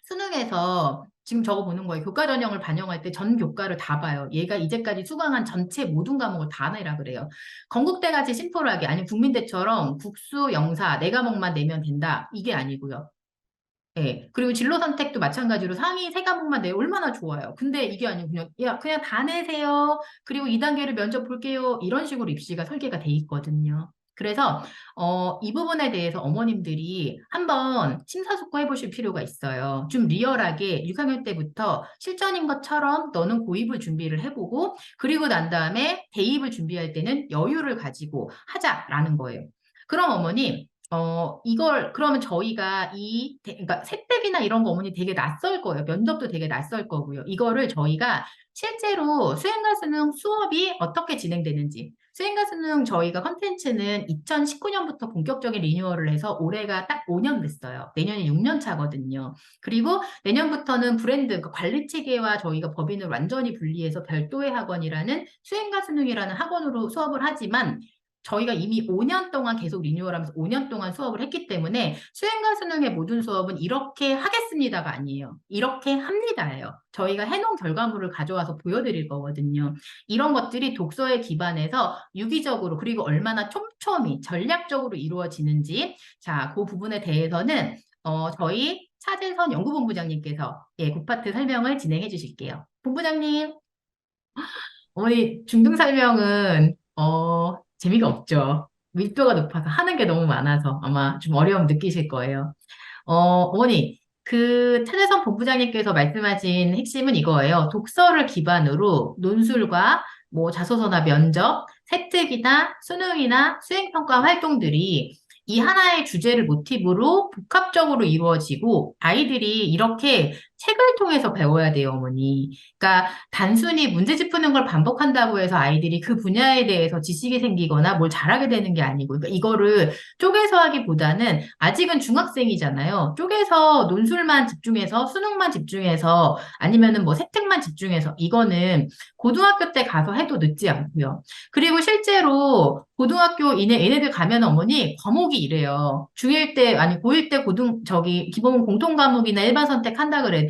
수능에서 지금 저거 보는 거예요. 교과 전형을 반영할 때 전 교과를 다 봐요. 얘가 이제까지 수강한 전체 모든 과목을 다 내라 그래요. 건국대 같이 심플하게 아니 국민대처럼 국수, 영사 네 과목만 내면 된다. 이게 아니고요. 예. 그리고 진로 선택도 마찬가지로 상위 세 과목만 내 얼마나 좋아요. 근데 이게 아니고 그냥 야 그냥 다 내세요. 그리고 2단계를 면접 볼게요. 이런 식으로 입시가 설계가 돼 있거든요. 그래서 이 부분에 대해서 어머님들이 한번 심사숙고 해보실 필요가 있어요. 좀 리얼하게 6학년 때부터 실전인 것처럼 너는 고입을 준비를 해보고 그리고 난 다음에 대입을 준비할 때는 여유를 가지고 하자라는 거예요. 그럼 어머님 이걸, 그러면 저희가 그러니까 세택이나 이런 거 어머니 되게 낯설 거예요. 면접도 되게 낯설 거고요. 이거를 저희가 실제로 수행과 수능 수업이 어떻게 진행되는지. 수행과 수능 저희가 컨텐츠는 2019년부터 본격적인 리뉴얼을 해서 올해가 딱 5년 됐어요. 내년이 6년 차거든요. 그리고 내년부터는 브랜드, 그 관리 체계와 저희가 법인을 완전히 분리해서 별도의 학원이라는 수행과 수능이라는 학원으로 수업을 하지만 저희가 이미 5년 동안 계속 리뉴얼하면서 5년 동안 수업을 했기 때문에 수행과 수능의 모든 수업은 이렇게 하겠습니다가 아니에요. 이렇게 합니다예요. 저희가 해놓은 결과물을 가져와서 보여드릴 거거든요. 이런 것들이 독서에 기반해서 유기적으로 그리고 얼마나 촘촘히 전략적으로 이루어지는지 자, 그 부분에 대해서는 저희 차재선 연구본부장님께서 예, 그 파트 설명을 진행해 주실게요. 본부장님. 어머니, 중등 설명은, 재미가 없죠. 밀도가 높아서 하는 게 너무 많아서 아마 좀 어려움 느끼실 거예요. 어머니, 그 차재선 본부장님께서 말씀하신 핵심은 이거예요. 독서를 기반으로 논술과 뭐 자소서나 면접, 세특이나 수능이나 수행평가 활동들이 이 하나의 주제를 모티브로 복합적으로 이루어지고 아이들이 이렇게 책을 통해서 배워야 돼요, 어머니. 그러니까 단순히 문제집 푸는 걸 반복한다고 해서 아이들이 그 분야에 대해서 지식이 생기거나 뭘 잘하게 되는 게 아니고, 그러니까 이거를 쪼개서 하기보다는 아직은 중학생이잖아요. 쪼개서 논술만 집중해서 수능만 집중해서 아니면은 뭐 세특만 집중해서 이거는 고등학교 때 가서 해도 늦지 않고요. 그리고 실제로 고등학교 얘네들 가면 어머니 과목이 이래요. 중1 때 아니 고1 때 기본 공통 과목이나 일반 선택한다 그래도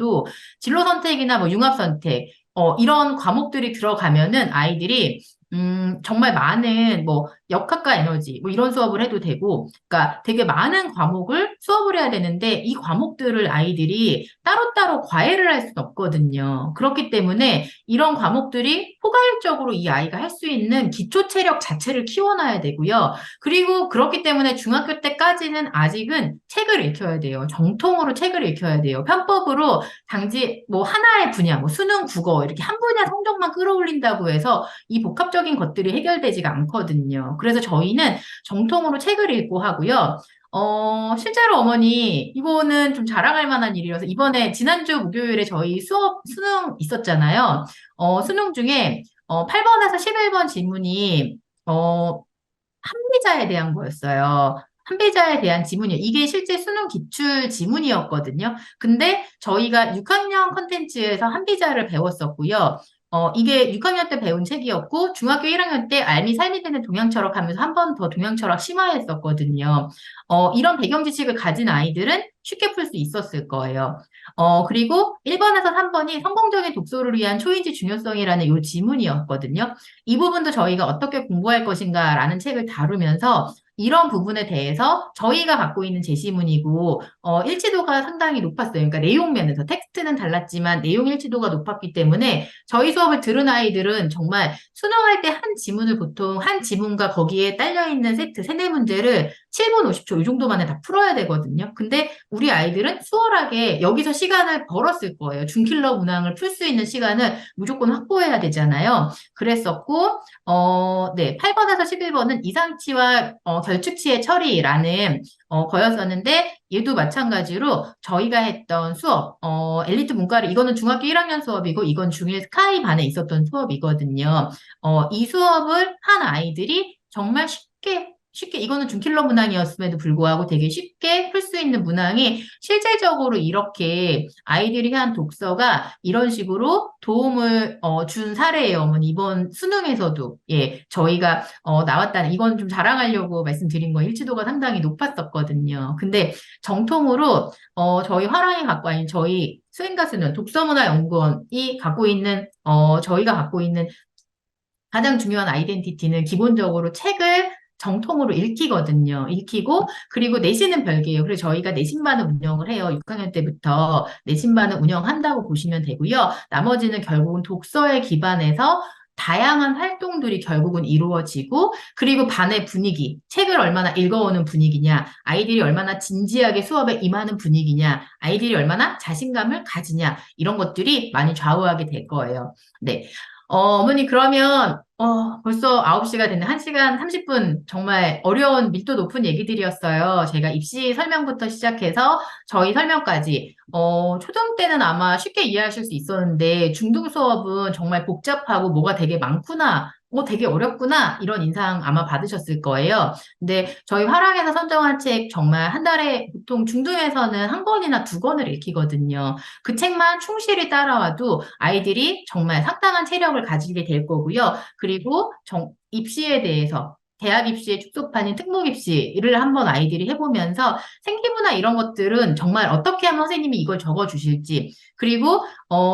진로 선택이나 뭐 융합 선택 이런 과목들이 들어가면은 아이들이 정말 많은 뭐 역학과 에너지 뭐 이런 수업을 해도 되고 그러니까 되게 많은 과목을 수업을 해야 되는데 이 과목들을 아이들이 따로따로 과외를 할 수는 없거든요. 그렇기 때문에 이런 과목들이 포괄적으로 이 아이가 할 수 있는 기초 체력 자체를 키워놔야 되고요. 그리고 그렇기 때문에 중학교 때까지는 아직은 책을 읽혀야 돼요. 정통으로 책을 읽혀야 돼요. 편법으로 단지 뭐 하나의 분야, 뭐 수능, 국어 이렇게 한 분야 성적만 끌어올린다고 해서 이 복합적인 것들이 해결되지가 않거든요. 그래서 저희는 정통으로 책을 읽고 하고요. 실제로 어머니, 이거는 좀 자랑할 만한 일이라서 이번에 지난주 목요일에 저희 수능 있었잖아요. 수능 중에 8번에서 11번 지문이 한비자에 대한 거였어요. 한비자에 대한 지문이요. 이게 실제 수능 기출 지문이었거든요. 근데 저희가 6학년 컨텐츠에서 한비자를 배웠었고요. 이게 6학년 때 배운 책이었고, 중학교 1학년 때 알미 삶이 되는 동양철학 하면서 한 번 더 동양철학 심화했었거든요. 이런 배경 지식을 가진 아이들은 쉽게 풀 수 있었을 거예요. 그리고 1번에서 3번이 성공적인 독서를 위한 초인지 중요성이라는 이 지문이었거든요. 이 부분도 저희가 어떻게 공부할 것인가라는 책을 다루면서 이런 부분에 대해서 저희가 갖고 있는 제시문이고 일치도가 상당히 높았어요. 그러니까 내용 면에서 텍스트는 달랐지만 내용 일치도가 높았기 때문에 저희 수업을 들은 아이들은 정말 수능할 때 한 지문을 보통 한 지문과 거기에 딸려 있는 세트 세네 문제를 7분 50초 이 정도 만에 다 풀어야 되거든요. 근데 우리 아이들은 수월하게 여기서 시간을 벌었을 거예요. 중킬러 문항을 풀 수 있는 시간을 무조건 확보해야 되잖아요. 그랬었고, 네, 8번에서 11번은 이상치와 결축치의 처리라는 거였었는데 얘도 마찬가지로 저희가 했던 수업, 엘리트 문과를 이거는 중학교 1학년 수업이고 이건 중1 스카이 반에 있었던 수업이거든요. 이 수업을 한 아이들이 정말 쉽게 이거는 준킬러 문항이었음에도 불구하고 되게 쉽게 풀 수 있는 문항이 실질적으로 이렇게 아이들이 한 독서가 이런 식으로 도움을 준 사례예요. 어머니 이번 수능에서도 예 저희가 나왔다는 이건 좀 자랑하려고 말씀드린 거 일치도가 상당히 높았었거든요. 근데 정통으로 저희 화랑이 갖고 있는 저희 수행가수는 독서문화연구원이 갖고 있는 저희가 갖고 있는 가장 중요한 아이덴티티는 기본적으로 책을 정통으로 읽히거든요. 읽히고, 그리고 내신은 별개예요. 그래서 저희가 내신반을 운영을 해요. 6학년 때부터 내신반을 운영한다고 보시면 되고요. 나머지는 결국은 독서에 기반해서 다양한 활동들이 결국은 이루어지고, 그리고 반의 분위기, 책을 얼마나 읽어오는 분위기냐, 아이들이 얼마나 진지하게 수업에 임하는 분위기냐, 아이들이 얼마나 자신감을 가지냐, 이런 것들이 많이 좌우하게 될 거예요. 네. 어머니, 그러면, 벌써 9시가 됐네. 1시간 30분 정말 어려운 밀도 높은 얘기들이었어요. 제가 입시 설명부터 시작해서 저희 설명까지. 초등 때는 아마 쉽게 이해하실 수 있었는데, 중등 수업은 정말 복잡하고 뭐가 되게 많구나. 되게 어렵구나. 이런 인상 아마 받으셨을 거예요. 근데 저희 화랑에서 선정한 책 정말 한 달에 보통 중등에서는 한 권이나 두 권을 읽히거든요. 그 책만 충실히 따라와도 아이들이 정말 상당한 체력을 가지게 될 거고요. 그리고 입시에 대해서 대학 입시의 축소판인 특목 입시를 한번 아이들이 해보면서 생기부나 이런 것들은 정말 어떻게 하면 선생님이 이걸 적어주실지 그리고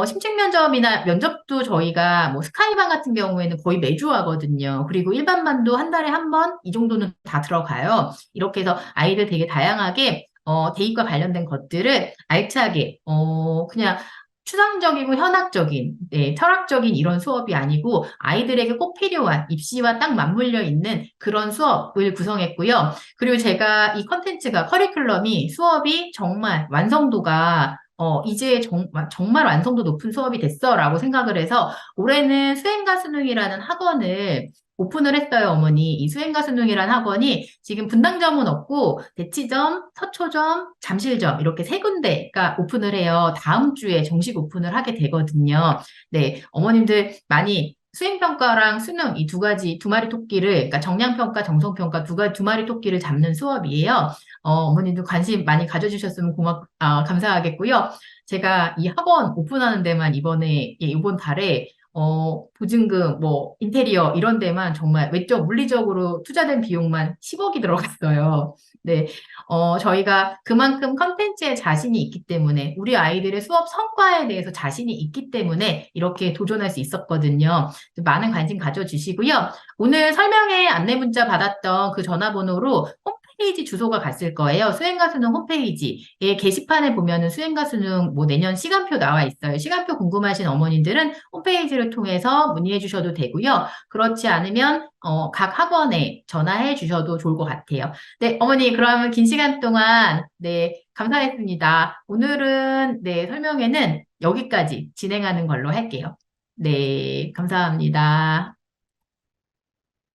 심층 면접이나 면접도 저희가 뭐 스카이반 같은 경우에는 거의 매주 하거든요. 그리고 일반반도 한 달에 한 번 이 정도는 다 들어가요. 이렇게 해서 아이들 되게 다양하게 대입과 관련된 것들을 알차게, 그냥 추상적이고 현학적인, 네, 철학적인 이런 수업이 아니고 아이들에게 꼭 필요한 입시와 딱 맞물려 있는 그런 수업을 구성했고요. 그리고 제가 이 컨텐츠가 커리큘럼이 수업이 정말 완성도가 이제 정말 완성도 높은 수업이 됐어라고 생각을 해서 올해는 수행과 수능이라는 학원을 오픈을 했어요, 어머니. 이 수행과 수능이라는 학원이 지금 분당점은 없고 대치점, 서초점, 잠실점 이렇게 세 군데가 오픈을 해요. 다음 주에 정식 오픈을 하게 되거든요. 네, 어머님들 많이 수행평가랑 수능 이 두 가지 두 마리 토끼를 그러니까 정량평가, 정성평가 두 마리 토끼를 잡는 수업이에요. 어머님도 관심 많이 가져주셨으면 감사하겠고요. 제가 이 학원 오픈하는 데만 이번 달에 보증금, 뭐, 인테리어, 이런 데만 정말 외적, 물리적으로 투자된 비용만 10억이 들어갔어요. 네. 저희가 그만큼 컨텐츠에 자신이 있기 때문에, 우리 아이들의 수업 성과에 대해서 자신이 있기 때문에 이렇게 도전할 수 있었거든요. 많은 관심 가져주시고요. 오늘 설명회 안내 문자 받았던 그 전화번호로 홈페이지 주소가 갔을 거예요. 수행과 수능 홈페이지에 게시판에 보면은 수행과 수능 뭐 내년 시간표 나와 있어요. 시간표 궁금하신 어머님들은 홈페이지를 통해서 문의해 주셔도 되고요. 그렇지 않으면 각 학원에 전화해 주셔도 좋을 것 같아요. 네, 어머니 그러면 긴 시간 동안 네, 감사했습니다. 오늘은 네, 설명회는 여기까지 진행하는 걸로 할게요. 네, 감사합니다.